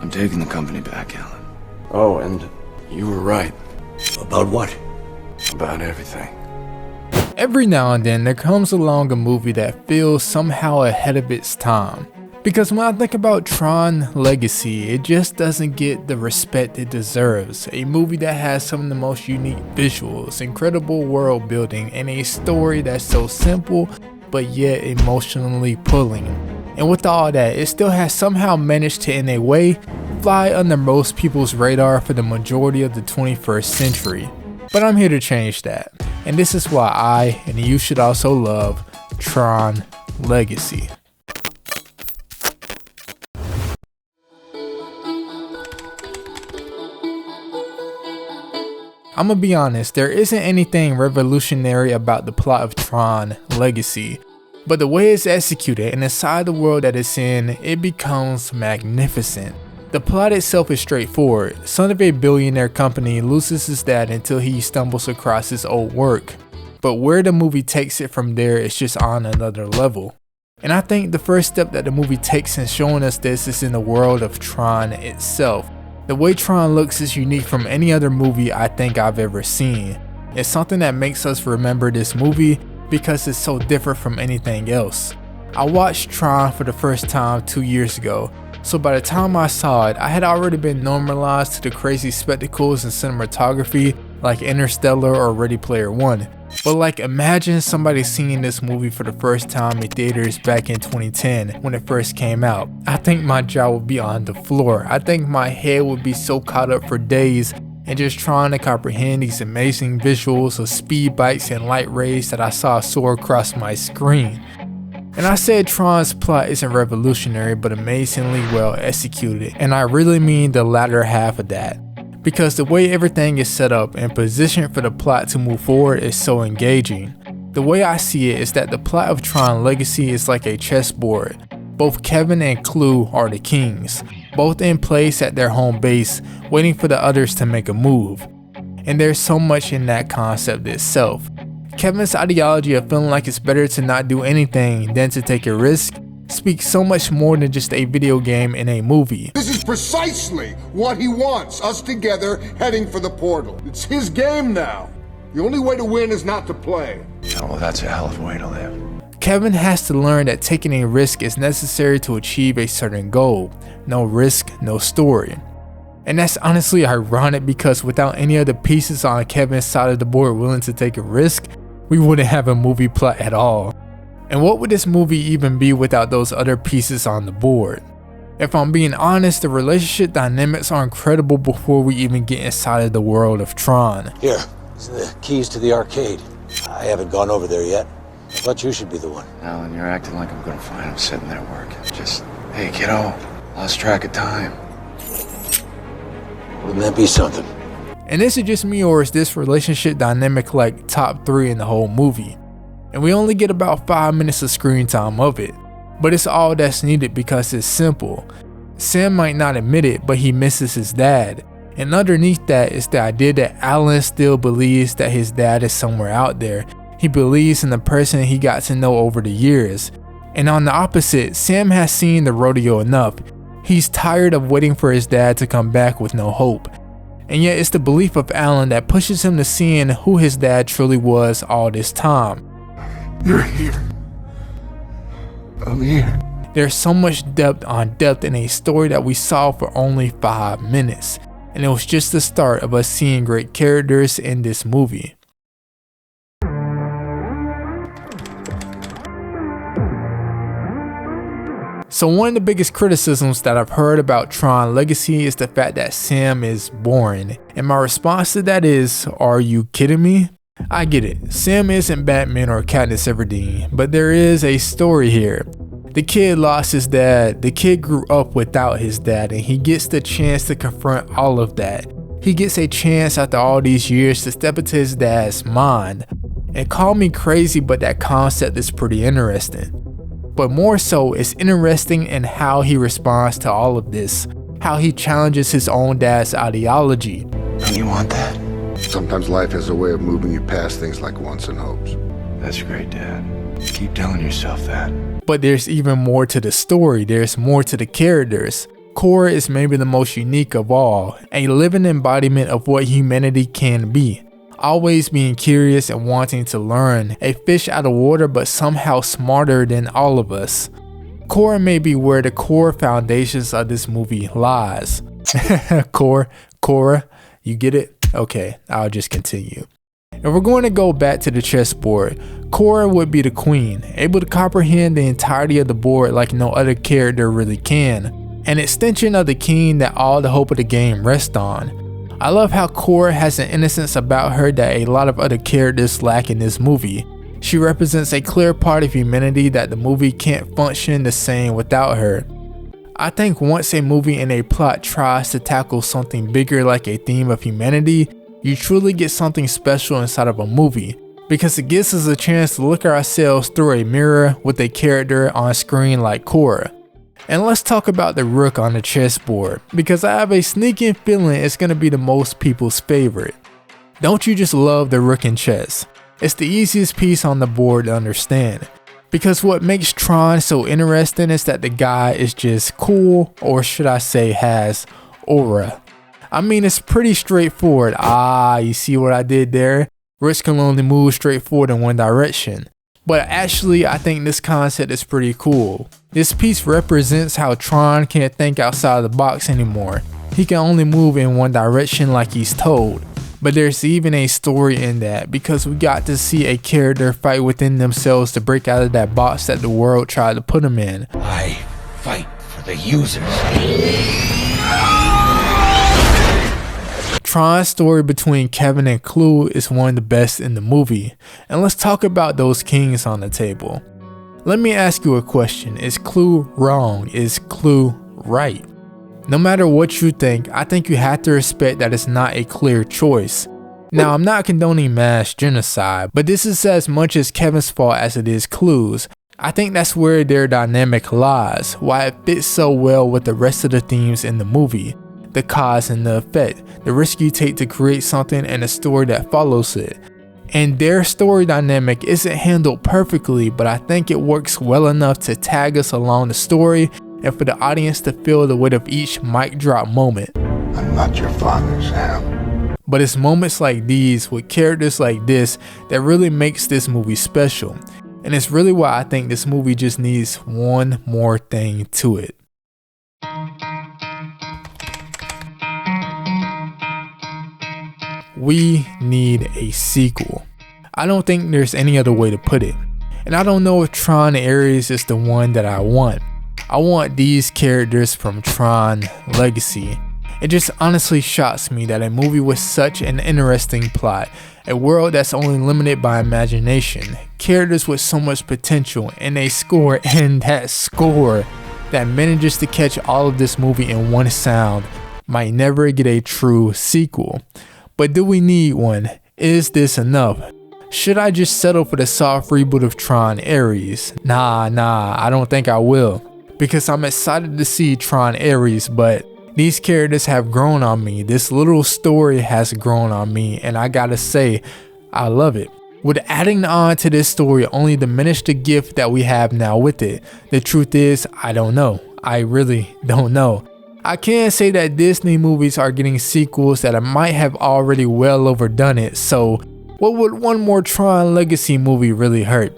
I'm taking the company back, Alan. Oh, and You were right. about what? About everything. Every now and then there comes along a movie that feels somehow ahead of its time. Because when I think about Tron Legacy, it just doesn't get the respect it deserves. A movie that has some of the most unique visuals, incredible world building, and a story that's so simple but yet emotionally pulling. And with all that, it still has somehow managed to, in a way, fly under most people's radar for the majority of the 21st century. But I'm here to change that. And this is why I, and you should also love, Tron Legacy. I'ma be honest, there isn't anything revolutionary about the plot of Tron Legacy, but the way it's executed and inside the world that it's in, it becomes magnificent. The plot itself is straightforward. Son of a billionaire company loses his dad until he stumbles across his old work, but where the movie takes it from there is just on another level. And I think the first step that the movie takes in showing us this is in the world of Tron itself. The way Tron looks is unique from any other movie I think I've ever seen. It's something that makes us remember this movie because it's so different from anything else. I watched Tron for the first time 2 years ago, so by the time I saw it, I had already been normalized to the crazy spectacles and cinematography like Interstellar or Ready Player One. But like, imagine somebody seeing this movie for the first time in theaters back in 2010 when it first came out. I think my jaw would be on the floor. I think my head would be so caught up for days and just trying to comprehend these amazing visuals of speed bikes and light rays that I saw soar across my screen. And I said Tron's plot isn't revolutionary but amazingly well executed, and I really mean the latter half of that. Because the way everything is set up and positioned for the plot to move forward is so engaging. The way I see it is that the plot of Tron Legacy is like a chessboard. Both Kevin and Clue are the kings, both in place at their home base, waiting for the others to make a move. And there's so much in that concept itself. Kevin's ideology of feeling like it's better to not do anything than to take a risk speaks so much more than just a video game in a movie. This is precisely what he wants, us together heading for the portal. It's his game now. The only way to win is not to play. Oh, well, that's a hell of a way to live. Kevin has to learn that taking a risk is necessary to achieve a certain goal. No risk, no story. And that's honestly ironic because without any of the pieces on Kevin's side of the board willing to take a risk, we wouldn't have a movie plot at all. And what would this movie even be without those other pieces on the board? If I'm being honest, the relationship dynamics are incredible before we even get inside of the world of Tron. Here, these are the keys to the arcade. I haven't gone over there yet. I thought you should be the one. Alan, you're acting like I'm gonna find him sitting there working. Just, hey kiddo, lost track of time. Wouldn't that be something? And is it just me, or is this relationship dynamic like top 3 in the whole movie? And we only get about 5 minutes of screen time of it. But it's all that's needed because it's simple. Sam might not admit it, but he misses his dad. And underneath that is the idea that Alan still believes that his dad is somewhere out there. He believes in the person he got to know over the years. And on the opposite, Sam has seen the rodeo enough. He's tired of waiting for his dad to come back with no hope. And yet it's the belief of Alan that pushes him to seeing who his dad truly was all this time. You're here. I'm here. There's so much depth on depth in a story that we saw for only 5 minutes. And it was just the start of us seeing great characters in this movie. So one of the biggest criticisms that I've heard about Tron Legacy is the fact that Sam is boring. And my response to that is, are you kidding me? I get it, Sam isn't Batman or Katniss Everdeen, but there is a story here. The kid lost his dad, the kid grew up without his dad, and he gets the chance to confront all of that. He gets a chance after all these years to step into his dad's mind. And call me crazy, but that concept is pretty interesting. But more so, it's interesting in how he responds to all of this, how he challenges his own dad's ideology. Don't you want that? Sometimes life has a way of moving you past things like wants and hopes. That's great, Dad. Keep telling yourself that. But there's even more to the story, there's more to the characters. Korra is maybe the most unique of all, a living embodiment of what humanity can be. Always being curious and wanting to learn, a fish out of water but somehow smarter than all of us. Korra may be where the core foundations of this movie lies. Korra, you get it? Okay, I'll just continue. If we're going to go back to the chessboard, Korra would be the queen, able to comprehend the entirety of the board like no other character really can, an extension of the king that all the hope of the game rests on. I love how Korra has an innocence about her that a lot of other characters lack in this movie. She represents a clear part of humanity that the movie can't function the same without her. I think once a movie and a plot tries to tackle something bigger like a theme of humanity, you truly get something special inside of a movie, because it gives us a chance to look at ourselves through a mirror with a character on screen like Korra. And let's talk about the rook on the chessboard, because I have a sneaking feeling it's going to be the most people's favorite. Don't you just love the rook in chess? It's the easiest piece on the board to understand, because what makes Tron so interesting is that the guy is just cool, or should I say has aura. I mean, it's pretty straightforward. You see what I did there? Rooks can only move straight forward in one direction. But actually, I think this concept is pretty cool. This piece represents how Tron can't think outside the box anymore. He can only move in one direction like he's told. But there's even a story in that, because we got to see a character fight within themselves to break out of that box that the world tried to put him in. I fight for the users. Tron's story between Kevin and Clue is one of the best in the movie, and let's talk about those kings on the table. Let me ask you a question, is Clue wrong? Is Clue right? No matter what you think, I think you have to respect that it's not a clear choice. Now, I'm not condoning mass genocide, but this is as much as Kevin's fault as it is Clue's. I think that's where their dynamic lies, why it fits so well with the rest of the themes in the movie. The cause and the effect, the risk you take to create something and the story that follows it. And their story dynamic isn't handled perfectly, but I think it works well enough to tag us along the story and for the audience to feel the weight of each mic drop moment. I'm not your father, Sam. But it's moments like these with characters like this that really makes this movie special. And it's really why I think this movie just needs one more thing to it. We need a sequel. I don't think there's any other way to put it. And I don't know if Tron Ares is the one that I want. I want these characters from Tron Legacy. It just honestly shocks me that a movie with such an interesting plot, a world that's only limited by imagination, characters with so much potential, and a score, and that score that manages to catch all of this movie in one sound, might never get a true sequel. But do we need one? Is this enough? Should I just settle for the soft reboot of Tron Ares? Nah, I don't think I will. Because I'm excited to see Tron Ares, but these characters have grown on me. This little story has grown on me, and I gotta say, I love it. Would adding on to this story only diminish the gift that we have now with it? The truth is, I don't know. I really don't know. I can say that Disney movies are getting sequels that I might have already well overdone it, so what would one more Tron Legacy movie really hurt?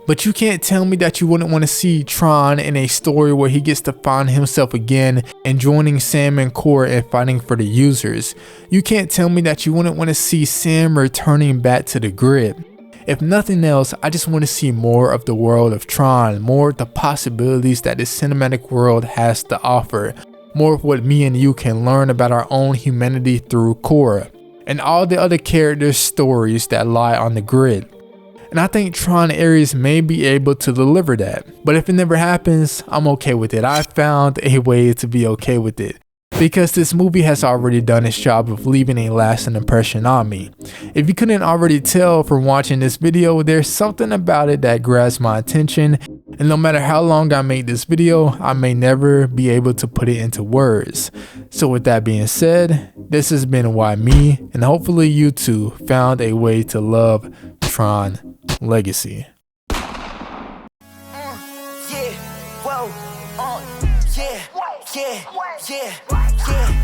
But you can't tell me that you wouldn't want to see Tron in a story where he gets to find himself again and joining Sam and Korra and fighting for the users. You can't tell me that you wouldn't want to see Sam returning back to the grid. If nothing else, I just want to see more of the world of Tron, more of the possibilities that this cinematic world has to offer. More of what me and you can learn about our own humanity through Korra, and all the other characters' stories that lie on the grid. And I think Tron Ares may be able to deliver that. But if it never happens, I'm okay with it. I found a way to be okay with it, because this movie has already done its job of leaving a lasting impression on me. If you couldn't already tell from watching this video, there's something about it that grabs my attention, and no matter how long I make this video, I may never be able to put it into words. So with that being said, this has been Why Me, and hopefully you too found a way to love Tron Legacy. Yeah,